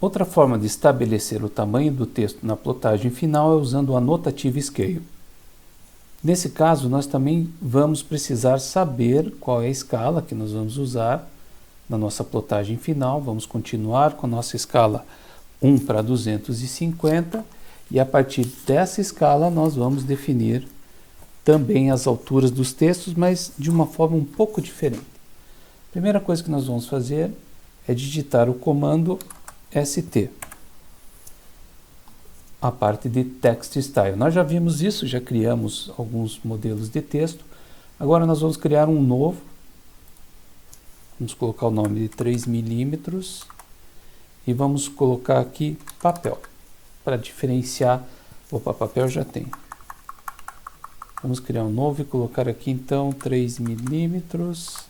Outra forma de estabelecer o tamanho do texto na plotagem final é usando o Annotative Scale. Nesse caso, nós também vamos precisar saber qual é a escala que nós vamos usar na nossa plotagem final. Vamos continuar com a nossa escala 1:250 e a partir dessa escala nós vamos definir também as alturas dos textos, mas de uma forma um pouco diferente. A primeira coisa que nós vamos fazer é digitar o comando ST, a parte de Text Style. Nós já vimos isso, já criamos alguns modelos de texto. Agora nós vamos criar um novo. Vamos colocar o nome de 3 milímetros e vamos colocar aqui papel, para diferenciar. Opa, papel já tem. Vamos criar um novo e colocar aqui então 3 milímetros,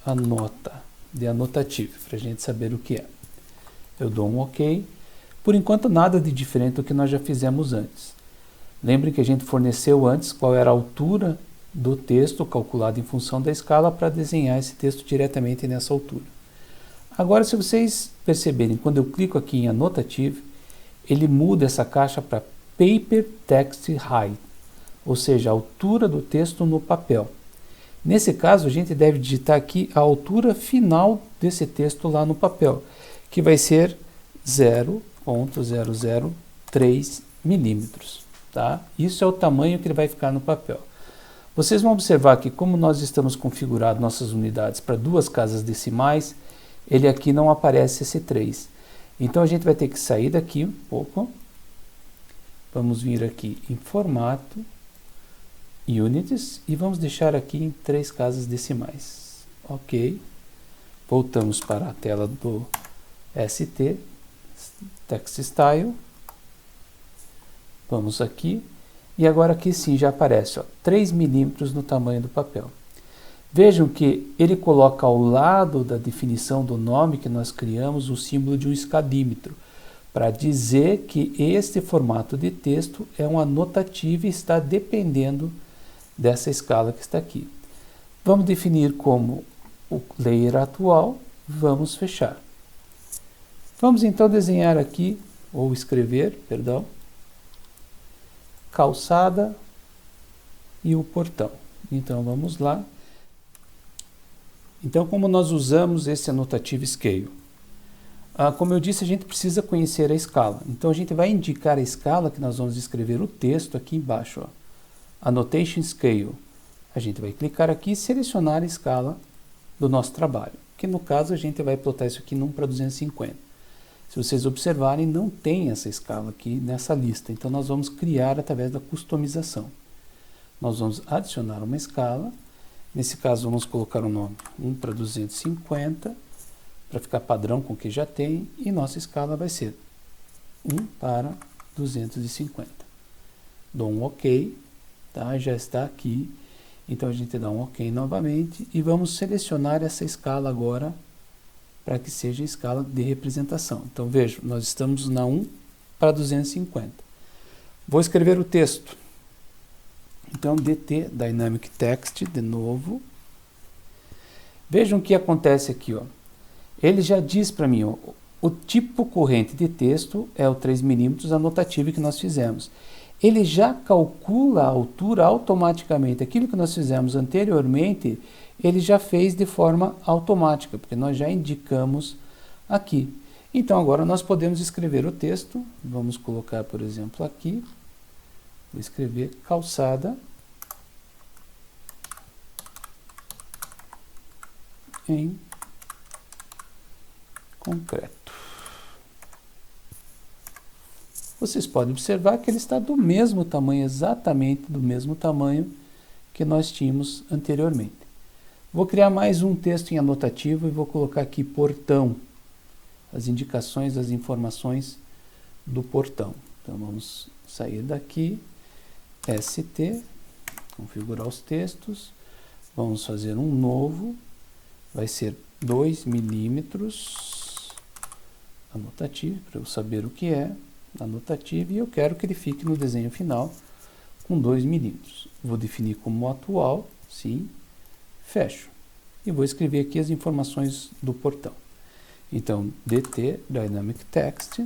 anota, de Annotative, para a gente saber o que é. Eu dou um OK. Por enquanto, nada de diferente do que nós já fizemos antes. Lembre que a gente forneceu antes qual era a altura do texto calculado em função da escala para desenhar esse texto diretamente nessa altura. Agora, se vocês perceberem, quando eu clico aqui em Annotative, ele muda essa caixa para Paper Text Height, ou seja, a altura do texto no papel. Nesse caso, a gente deve digitar aqui a altura final desse texto lá no papel, que vai ser 0,003 milímetros. Tá? Isso é o tamanho que ele vai ficar no papel. Vocês vão observar que como nós estamos configurando nossas unidades para 2 casas decimais, ele aqui não aparece esse 3. Então a gente vai ter que sair daqui um pouco. Vamos vir aqui em formato, units, e vamos deixar aqui em 3 casas decimais. Ok. Voltamos para a tela do ST, Text Style. Vamos aqui. E agora aqui sim já aparece 3 milímetros no tamanho do papel. Vejam que ele coloca ao lado da definição do nome que nós criamos o símbolo de um escadímetro, para dizer que este formato de texto é um Annotative e está dependendo dessa escala que está aqui. Vamos definir como o layer atual, vamos fechar. Vamos então desenhar aqui, ou escrever, perdão, calçada e o portão. Então vamos lá. Então, como nós usamos esse Annotative Scale? Como eu disse, a gente precisa conhecer a escala. Então a gente vai indicar a escala que nós vamos escrever o texto aqui embaixo. Ó. Annotation Scale. A gente vai clicar aqui e selecionar a escala do nosso trabalho. Que no caso a gente vai plotar isso aqui em 1:250. Se vocês observarem, não tem essa escala aqui nessa lista. Então nós vamos criar através da customização. Nós vamos adicionar uma escala. Nesse caso vamos colocar o nome 1:250, para ficar padrão com o que já tem. E nossa escala vai ser 1:250. Dou um OK. Tá? Já está aqui. Então a gente dá um OK novamente. E vamos selecionar essa escala agora para que seja a escala de representação. Então, vejam, nós estamos na 1:250. Vou escrever o texto. Então, DT, Dynamic Text, de novo. Vejam o que acontece aqui. Ó. Ele já diz para mim, ó, o tipo corrente de texto é o 3 milímetros Annotative que nós fizemos. Ele já calcula a altura automaticamente. Aquilo que nós fizemos anteriormente, ele já fez de forma automática, porque nós já indicamos aqui. Então agora nós podemos escrever o texto. Vamos colocar, por exemplo, aqui. Vou escrever calçada em concreto. Vocês podem observar que ele está do mesmo tamanho, exatamente do mesmo tamanho que nós tínhamos anteriormente. Vou criar mais um texto em anotativo e vou colocar aqui portão, as indicações, as informações do portão. Então vamos sair daqui, ST, configurar os textos, vamos fazer um novo, vai ser 2 milímetros, anotativo, para eu saber o que é, anotativo, e eu quero que ele fique no desenho final com 2 milímetros. Vou definir como atual, sim, fecho. E vou escrever aqui as informações do portão. Então, DT, Dynamic Text.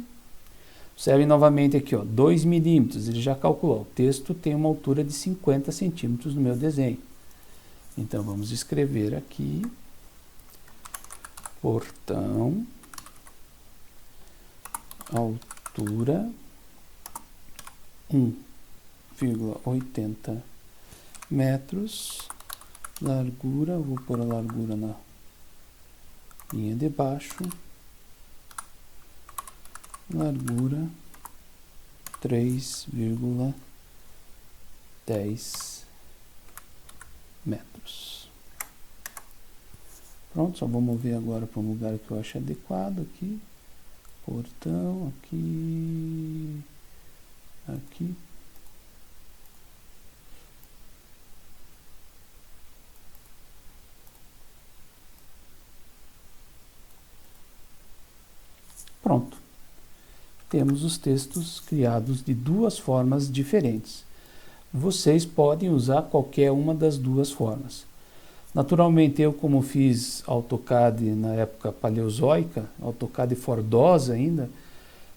Observe novamente aqui, ó, 2 milímetros, ele já calculou. O texto tem uma altura de 50 centímetros no meu desenho. Então, vamos escrever aqui, portão, altura 1,80 metros, largura, vou pôr a largura na linha de baixo, largura 3,10 metros. Pronto, só vou mover agora para um lugar que eu acho adequado aqui. Portão, aqui, aqui. Pronto. Temos os textos criados de duas formas diferentes. Vocês podem usar qualquer uma das duas formas. Naturalmente, eu como fiz AutoCAD na época paleozoica, AutoCAD Fordosa ainda,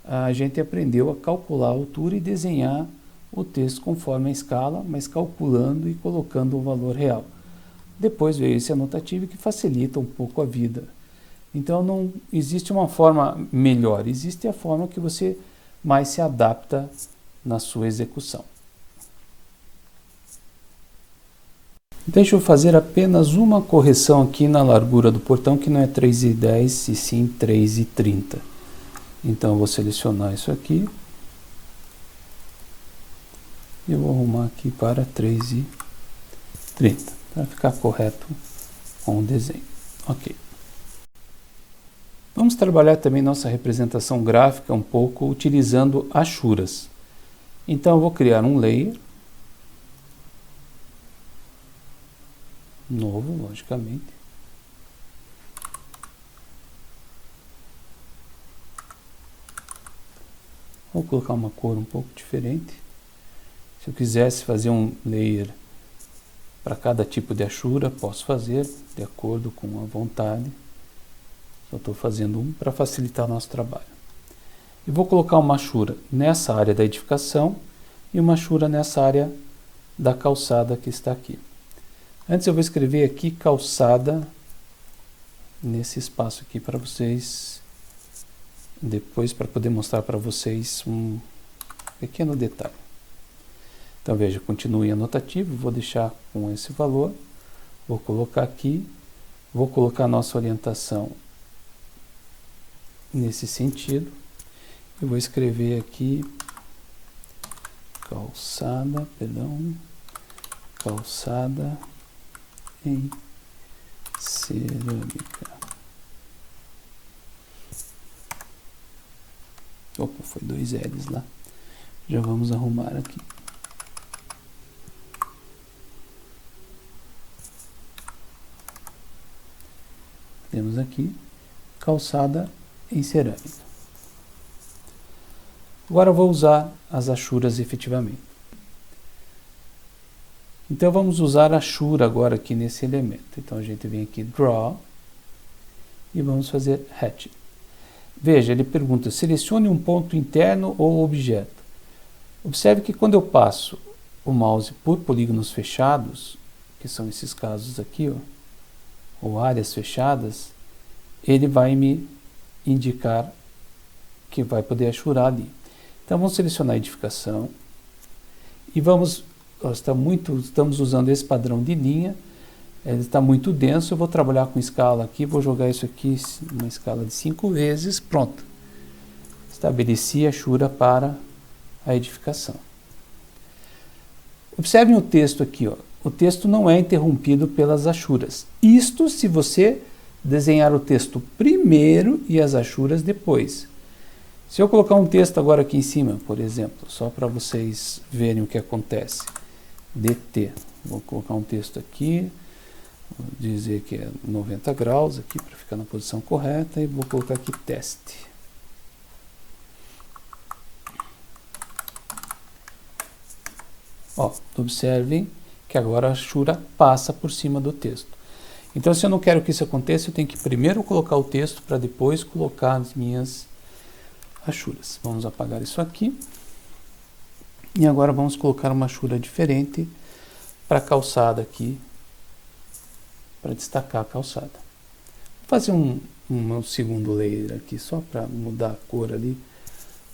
a gente aprendeu a calcular a altura e desenhar o texto conforme a escala, mas calculando e colocando o valor real. Depois veio esse anotativo que facilita um pouco a vida. Então não existe uma forma melhor, existe a forma que você mais se adapta na sua execução. Deixa eu fazer apenas uma correção aqui na largura do portão, que não é 3,10 e sim 3,30. Então eu vou selecionar isso aqui e eu vou arrumar aqui para 3,30 para ficar correto com o desenho. Ok. Vamos trabalhar também nossa representação gráfica um pouco utilizando achuras. Então eu vou criar um layer novo, logicamente. Vou colocar uma cor um pouco diferente. Se eu quisesse fazer um layer para cada tipo de achura, posso fazer de acordo com a vontade. Eu estou fazendo um para facilitar o nosso trabalho. E vou colocar uma achura nessa área da edificação e uma achura nessa área da calçada que está aqui. Antes eu vou escrever aqui calçada nesse espaço aqui para vocês, depois para poder mostrar para vocês um pequeno detalhe. Então veja, continue anotativo, vou deixar com esse valor, vou colocar aqui, vou colocar a nossa orientação nesse sentido, eu vou escrever aqui calçada em cerâmica. Opa, foi 2 L's lá. Já vamos arrumar aqui. Temos aqui calçada em cerâmica. Agora eu vou usar as achuras efetivamente. Então vamos usar a achura agora aqui nesse elemento. Então a gente vem aqui Draw e vamos fazer Hatch. Veja, ele pergunta, selecione um ponto interno ou objeto. Observe que quando eu passo o mouse por polígonos fechados, que são esses casos aqui, ó, ou áreas fechadas, ele vai me indicar que vai poder achurar ali. Então vamos selecionar a edificação e vamos, estamos usando esse padrão de linha, ele está muito denso, eu vou trabalhar com escala aqui, vou jogar isso aqui numa escala de 5 vezes, pronto. Estabeleci a achura para a edificação. Observem o texto aqui, ó. O texto não é interrompido pelas achuras. Isto se você desenhar o texto primeiro e as achuras depois. Se eu colocar um texto agora aqui em cima, por exemplo, só para vocês verem o que acontece. DT. Vou colocar um texto aqui, vou dizer que é 90 graus aqui para ficar na posição correta e vou colocar aqui teste. Ó, observem que agora a achura passa por cima do texto. Então, se eu não quero que isso aconteça, eu tenho que primeiro colocar o texto para depois colocar as minhas achuras. Vamos apagar isso aqui. E agora vamos colocar uma achura diferente para a calçada aqui, para destacar a calçada. Vou fazer um segundo layer aqui, só para mudar a cor ali.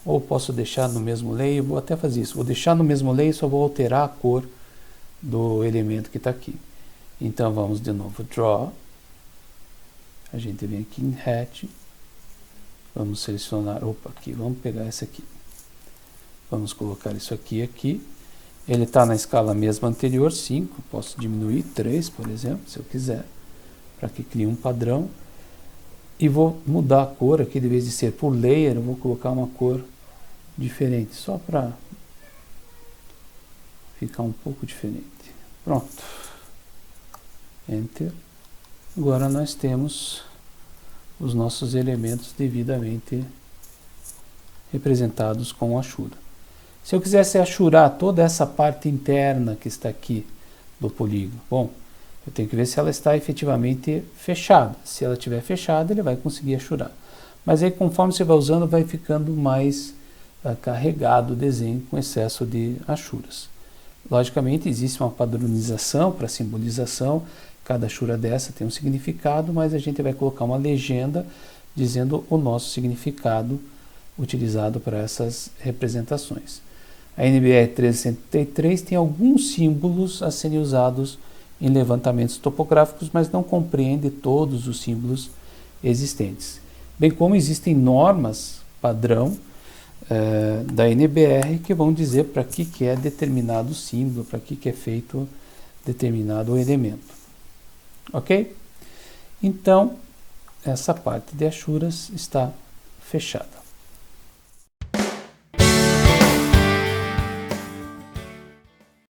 Ou posso deixar no mesmo layer, vou até fazer isso. Vou deixar no mesmo layer, só vou alterar a cor do elemento que está aqui. Então vamos de novo, Draw. A gente vem aqui em Hatch. Vamos selecionar, aqui, vamos pegar essa aqui. Vamos colocar isso aqui. Ele está na escala mesma anterior, 5. Posso diminuir 3, por exemplo, se eu quiser, para que crie um padrão. E vou mudar a cor aqui, de vez de ser por layer, eu vou colocar uma cor diferente, só para ficar um pouco diferente. Pronto. Enter. Agora nós temos os nossos elementos devidamente representados com achura. Se eu quisesse achurar toda essa parte interna que está aqui do polígono, bom, eu tenho que ver se ela está efetivamente fechada. Se ela estiver fechada, ele vai conseguir achurar. Mas aí, conforme você vai usando, vai ficando mais carregado o desenho com excesso de achuras. Logicamente, existe uma padronização para simbolização. Cada achura dessa tem um significado, mas a gente vai colocar uma legenda dizendo o nosso significado utilizado para essas representações. A NBR 1373 tem alguns símbolos a serem usados em levantamentos topográficos, mas não compreende todos os símbolos existentes. Bem como existem normas padrão da NBR que vão dizer para que é determinado símbolo, para que é feito determinado elemento. Ok? Então, essa parte de achuras está fechada.